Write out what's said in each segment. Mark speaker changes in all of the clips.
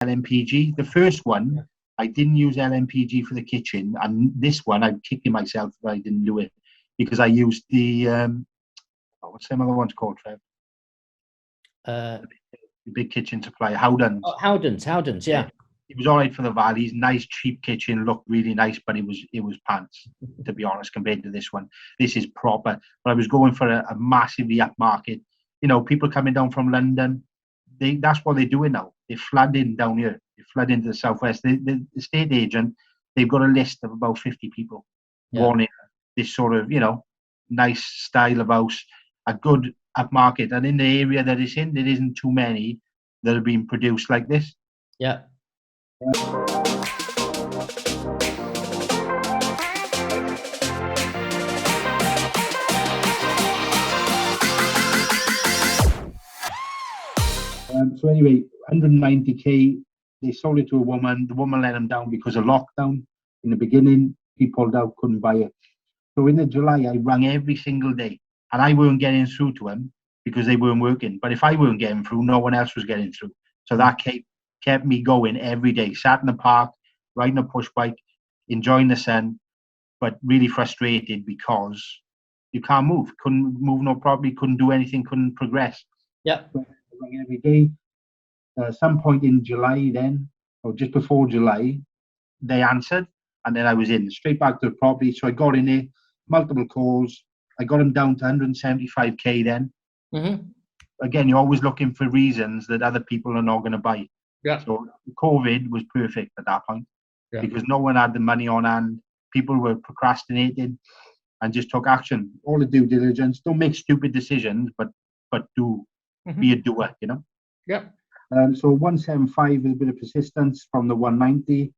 Speaker 1: LMPG. The first one, I didn't use LMPG for the kitchen, and this one, I'm kicking myself if I didn't do it, because I used the, what's some other ones called, Trev? The big kitchen supplier, Howdens.
Speaker 2: Oh, Howdens, yeah.
Speaker 1: It was all right for the valleys, nice cheap kitchen, looked really nice, but it was pants, to be honest, compared to this one. This is proper. But I was going for a massively upmarket. You know, people coming down from London, that's what they're doing now. They flood in down here. They flood into the southwest. The estate agent, they've got a list of about 50 people wanting this sort of, you know, nice style of house, a good upmarket. And in the area that it's in, there isn't too many that are being produced like this.
Speaker 2: Yeah.
Speaker 1: So anyway, 190k, they sold it to a woman. The woman let them down because of lockdown. In the beginning, he pulled out, couldn't buy it. So in the July, I rang every single day, and I weren't getting through to him because they weren't working. But if I weren't getting through, no one else was getting through. So that kept me going every day. Sat in the park, riding a push bike, enjoying the sun, but really frustrated because you can't move. Couldn't move no properly, couldn't do anything, couldn't progress.
Speaker 2: Yeah.
Speaker 1: So I rang every day. Some point in July then, or just before July, they answered, and then I was in straight back to the property. So I got in there, multiple calls. I got them down to 175k then.
Speaker 2: Mm-hmm.
Speaker 1: Again, you're always looking for reasons that other people are not going to buy.
Speaker 2: Yeah.
Speaker 1: So COVID was perfect at that point because no one had the money on hand. People were procrastinating and just took action. All the due diligence. Don't make stupid decisions, but do be a doer. You know.
Speaker 2: Yeah.
Speaker 1: So 175 is a bit of persistence from the 190.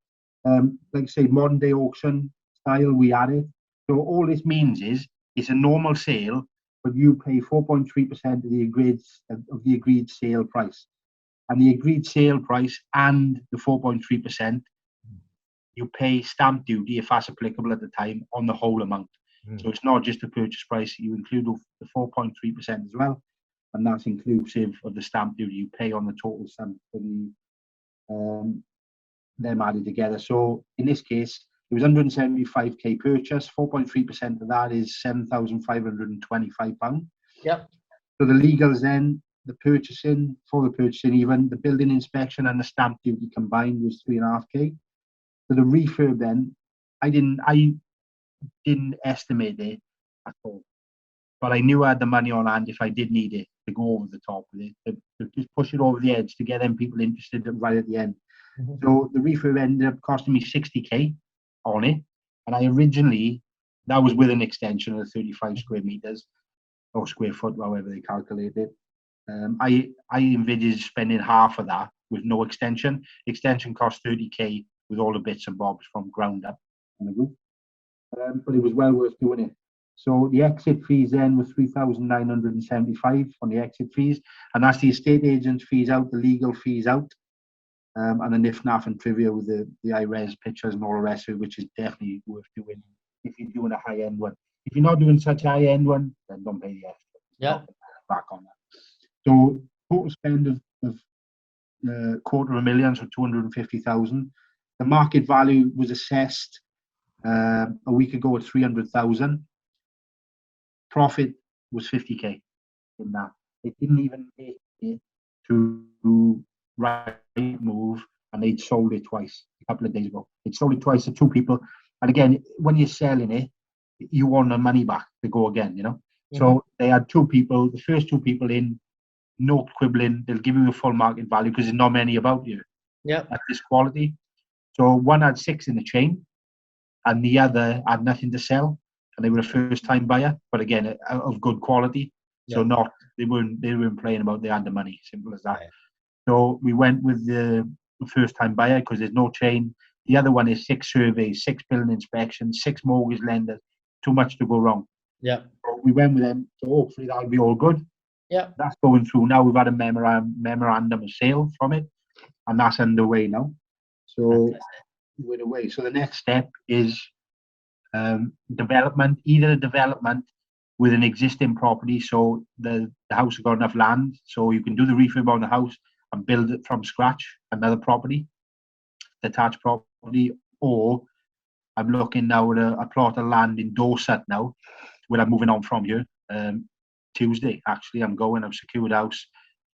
Speaker 1: Like I say, modern day auction style, we had it. So all this means is it's a normal sale, but you pay 4.3% of the agreed sale price. And the agreed sale price and the 4.3%, you pay stamp duty, if that's applicable at the time, on the whole amount. So it's not just the purchase price, you include the 4.3% as well. And that's inclusive of the stamp duty you pay on the total sum for them added together. So in this case, it was 175k purchase. 4.3% of that is £7,525.
Speaker 2: Yep.
Speaker 1: So the legals then, the purchasing, even the building inspection and the stamp duty combined was 3.5k. So the refurb then, I didn't estimate it at all, but I knew I had the money on hand if I did need it to go over the top with it, to just push it over the edge to get them people interested right at the end. So the refurb ended up costing me 60k on it, and I originally, that was with an extension of 35 square meters or square foot, however they calculate it. I envisaged spending half of that with no extension. Extension cost 30k with all the bits and bobs from ground up on the roof, but it was well worth doing it. So the exit fees then was 3,975 on the exit fees, and that's the estate agent's fees out, the legal fees out, and the NIF, NAF and trivia with the IRES pictures and all the rest of it, which is definitely worth doing if you're doing a high-end one. If you're not doing such a high-end one, then don't pay the extra.
Speaker 2: Yeah.
Speaker 1: Back on that. So total spend of $250,000, so 250,000. The market value was assessed a week ago at 300,000. Profit was 50k in that. It didn't even make it to Rightmove, and they'd sold it twice a couple of days ago. They'd sold it twice to two people. And again, when you're selling it, you want the money back to go again, you know. So they had two people, the first two people in, no quibbling. They'll give you a full market value because there's not many about you at this quality. So one had 6 in the chain, and the other had nothing to sell, and they were a first-time buyer, but again, of good quality. So they weren't playing about they had the money, simple as that. Right. So we went with the first-time buyer because there's no chain. The other one is 6 surveys, 6 building inspections, 6 mortgage lenders. Too much to go wrong. Yeah. So we went with them. So hopefully that'll be all good. Yeah. That's going through now. We've had a memorandum of sale from it, and that's underway now. So we're away. So the next step is development, either a development with an existing property. So the house has got enough land, so you can do the refurb on the house and build it from scratch, another property, detached property, or I'm looking now at a plot of land in Dorset now, where I'm moving on from here. Tuesday, actually, I've secured a house,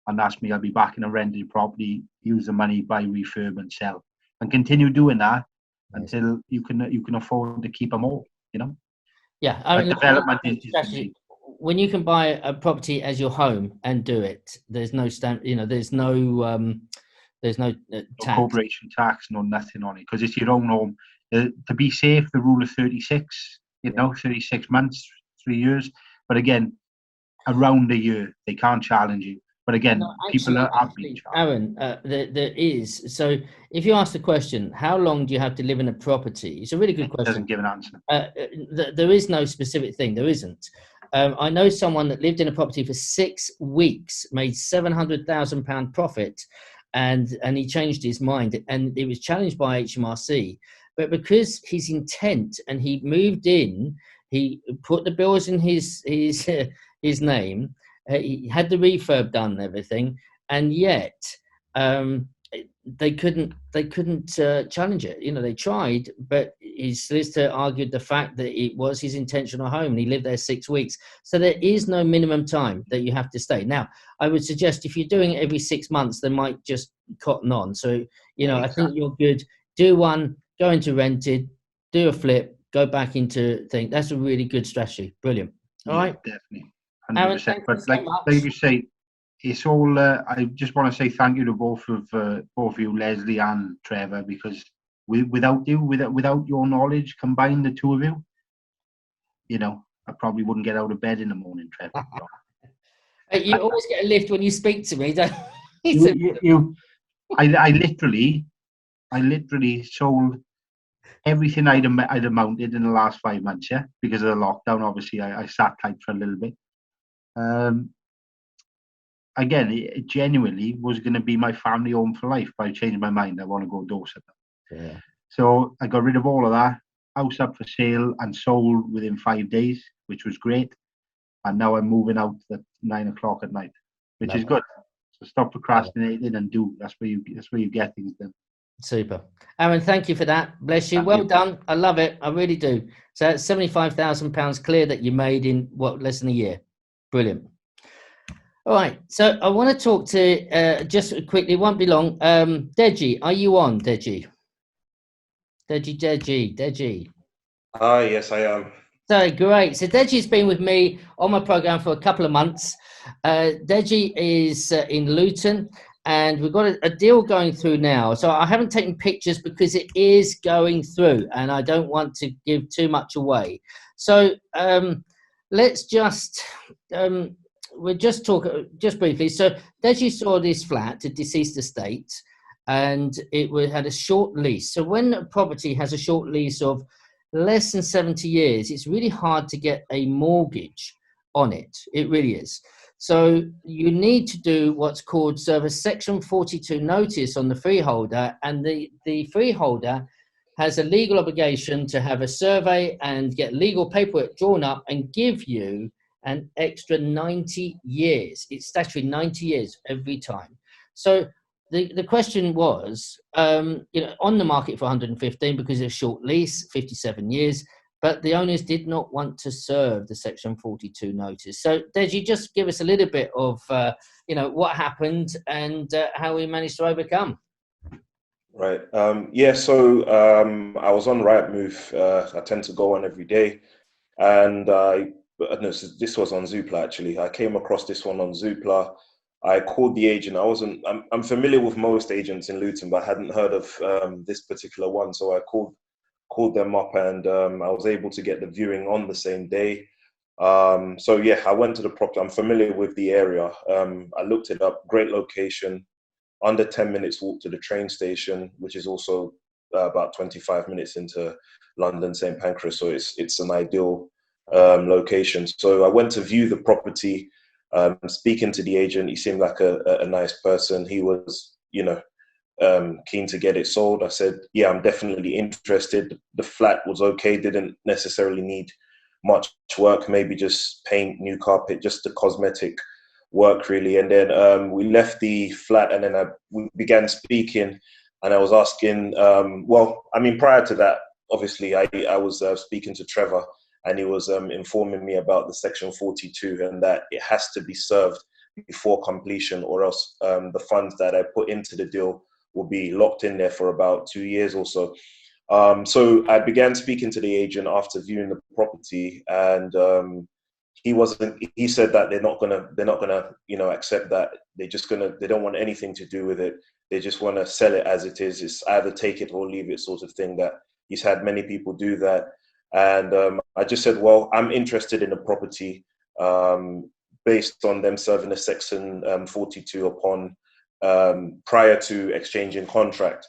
Speaker 1: and that's me. I'll be back in a rented property, use the money, buy, refurb, and sell, and continue doing that until you can afford to keep them all.
Speaker 2: Yeah, I mean,
Speaker 1: development is the main.
Speaker 2: When you can buy a property as your home and do it, there's no there's no tax.
Speaker 1: Corporation tax, no nothing on it, because it's your own home. To be safe, the rule of 36, 36 months, 3 years. But again, around a year, they can't challenge you. But again, people are being challenged.
Speaker 2: Aaron, there is. So if you ask the question, how long do you have to live in a property? It's a really good question.
Speaker 1: Doesn't give an answer.
Speaker 2: There is no specific thing. There isn't. I know someone that lived in a property for 6 weeks, made £700,000 profit, and he changed his mind, and it was challenged by HMRC. But because his intent, and he moved in, he put the bills in his name. He had the refurb done and everything, and yet they couldn't challenge it. They tried, but his solicitor argued the fact that it was his intentional home, and he lived there 6 weeks. So there is no minimum time that you have to stay. Now, I would suggest if you're doing it every 6 months, they might just cotton on. So exactly. I think you're good. Do one, go into rented, do a flip, go back into thing. That's a really good strategy. Brilliant. All right,
Speaker 1: definitely. 100%. Aaron, but like you say, it's all. I just want to say thank you to both of you, Leslie and Trevor, because without your knowledge, combined the two of you, I probably wouldn't get out of bed in the morning, Trevor.
Speaker 2: You always get a lift when you speak to me, don't
Speaker 1: you? I literally sold everything I'd amounted in the last 5 months, because of the lockdown. Obviously, I sat tight for a little bit. Again, it genuinely was going to be my family home for life, but I changed my mind. I want to go Dorset.
Speaker 2: Yeah.
Speaker 1: So I got rid of all of that. House up for sale and sold within 5 days, which was great. And now I'm moving out at 9 o'clock at night, which is good. So stop procrastinating and do. That's where you get things done.
Speaker 2: Super. Aaron, thank you for that. Bless you. Well done. I love it. I really do. So it's £75,000 clear that you made in less than a year. Brilliant. All right. So I want to talk to just quickly, it won't be long. Deji, are you on, Deji? Deji.
Speaker 3: Yes, I am.
Speaker 2: So great. So Deji's been with me on my program for a couple of months. Deji is in Luton, and we've got a deal going through now. So I haven't taken pictures because it is going through, and I don't want to give too much away. So let's just we'll just talk just briefly. So Deji saw this flat, a deceased estate, and it had a short lease. So when a property has a short lease of less than 70 years, it's really hard to get a mortgage on it. It really is. So you need to do what's called serve a Section 42 notice on the freeholder, and the freeholder has a legal obligation to have a survey and get legal paperwork drawn up and give you an extra 90 years. It's statutory 90 years every time. So the question was, on the market for 115 because it's a short lease, 57 years, but the owners did not want to serve the Section 42 notice. So, Deji, just give us a little bit of, what happened and how we managed to overcome.
Speaker 3: Right. So I was on Rightmove. I tend to go on every day. And this was on Zoopla, actually. I came across this one on Zoopla. I called the agent. I'm familiar with most agents in Luton, but I hadn't heard of this particular one. So I called them up, and I was able to get the viewing on the same day. I went to the property. I'm familiar with the area. I looked it up. Great location, under 10 minutes walk to the train station, which is also about 25 minutes into London, St. Pancras. So it's an ideal location. So I went to view the property. Speaking to the agent, he seemed like a nice person. He was, keen to get it sold. I said, yeah, I'm definitely interested. The flat was okay, didn't necessarily need much work, maybe just paint, new carpet, just the cosmetic work really. And then we left the flat, and then we began speaking, and I was asking, well, I mean, prior to that, obviously, I was speaking to Trevor, and he was informing me about the Section 42 and that it has to be served before completion, or else the funds that I put into the deal will be locked in there for about 2 years or so. So I began speaking to the agent after viewing the property, and he said that they're not gonna, you know, accept that. They don't want anything to do with it. They just want to sell it as it is. It's either take it or leave it sort of thing. That he's had many people do that. And I just said, well, I'm interested in the property based on them serving a Section 42 upon prior to exchanging contract.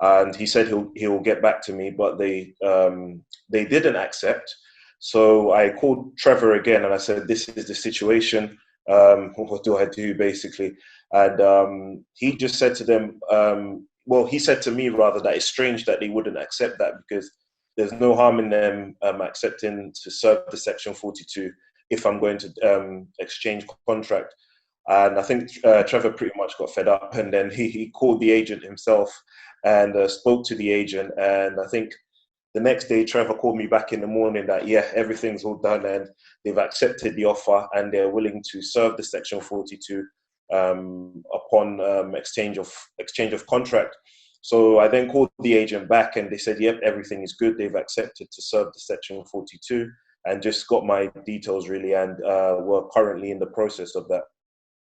Speaker 3: And he said he'll get back to me, but they didn't accept. So I called Trevor again, and I said, this is the situation. What do I do, basically? And he just said to them, well, he said to me rather that it's strange that they wouldn't accept that, because there's no harm in them accepting to serve the Section 42 if I'm going to exchange contract. And I think Trevor pretty much got fed up, and then he called the agent himself and spoke to the agent. And I think the next day, Trevor called me back in the morning that, yeah, everything's all done and they've accepted the offer and they're willing to serve the Section 42 upon exchange of contract. So I then called the agent back, and they said, yep, everything is good. They've accepted to serve the Section 42, and just got my details really, and we're currently in the process of that.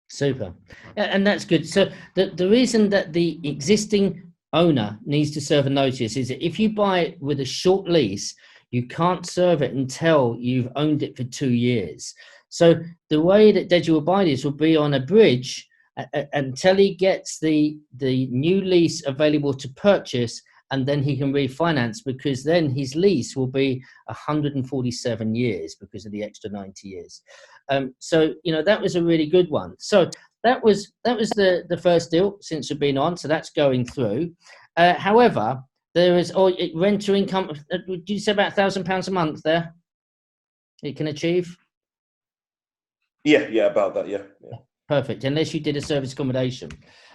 Speaker 2: Super. And that's good. So the reason that the existing owner needs to serve a notice is that if you buy it with a short lease, you can't serve it until you've owned it for 2 years. So the way that Deji will buy this will be on a bridge until he gets the new lease available to purchase, and then he can refinance, because then his lease will be 147 years because of the extra 90 years. So, you know, that was a really good one. So that was the first deal since we've been on. So that's going through. However, there is rental income. Did you say about £1,000 a month there? It can achieve?
Speaker 3: Yeah, about that. Yeah.
Speaker 2: Perfect. Unless you did a service accommodation.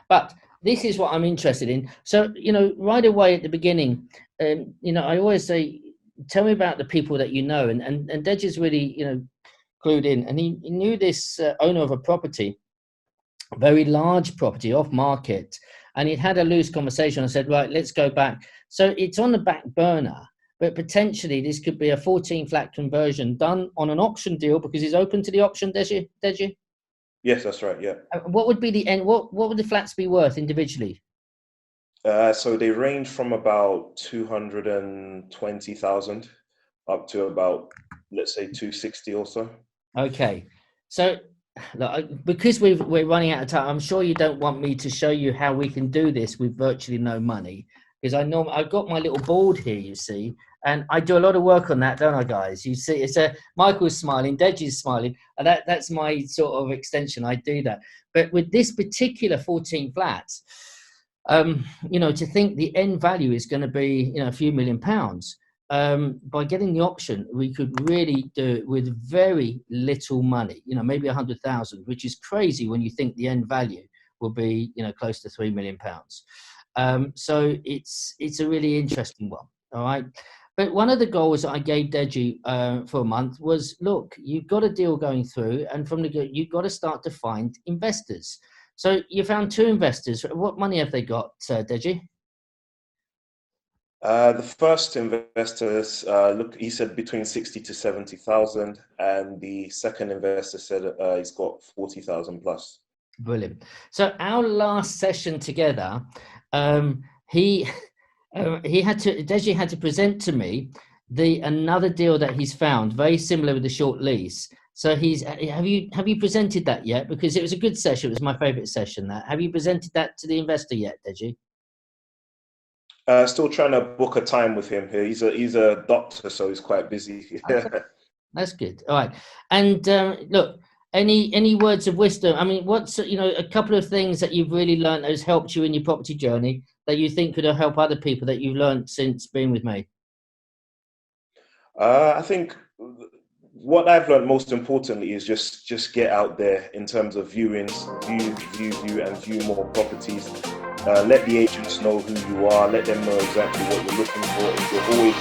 Speaker 2: But this is what I'm interested in. So, you know, right away at the beginning, you know, I always say, tell me about the people that you know. And Dej is really, you know, clued in. And he knew this owner of a property, a very large property off market. And he'd had a loose conversation. I said, right, let's go back. So it's on the back burner. But potentially this could be a 14 flat conversion done on an option deal, because he's open to the option, Deji?
Speaker 3: Yes, that's right. Yeah.
Speaker 2: What would be the end? What would the flats be worth individually?
Speaker 3: So they range from about 220,000 up to about, let's say, 260 or so.
Speaker 2: Okay, so look, because we're running out of time, I'm sure you don't want me to show you how we can do this with virtually no money, because I've got my little board here, you see, and I do a lot of work on that, don't I, guys? You see, it's Michael's smiling, Deji's smiling, and that's my sort of extension. I do that, but with this particular 14 flats, you know, to think the end value is going to be, you know, a few £1 million. By getting the option, we could really do it with very little money, you know, maybe 100,000, which is crazy when you think the end value will be, you know, close to £3 million. So it's a really interesting one. All right. But one of the goals that I gave Deji for a month was, look, you've got a deal going through, and from you've got to start to find investors. So you found 2 investors. What money have they got, Deji?
Speaker 3: The first investors, he said between 60 to 70,000, and the second investor said he's got 40,000 plus.
Speaker 2: Brilliant. So our last session together, Deji had to present to me another deal that he's found, very similar with the short lease. So have you presented that yet? Because it was a good session. It was my favorite session. Have you presented that to the investor yet, Deji?
Speaker 3: Still trying to book a time with him here. He's a doctor, so he's quite busy.
Speaker 2: Okay. That's good. All right. And look, any words of wisdom? I mean, what's, you know, a couple of things that you've really learned that has helped you in your property journey that you think could help other people that you've learned since being with me?
Speaker 3: I think what I've learned most importantly is just get out there in terms of viewings, view more properties. Let the agents know who you are. Let them know exactly what you're looking for. If you're always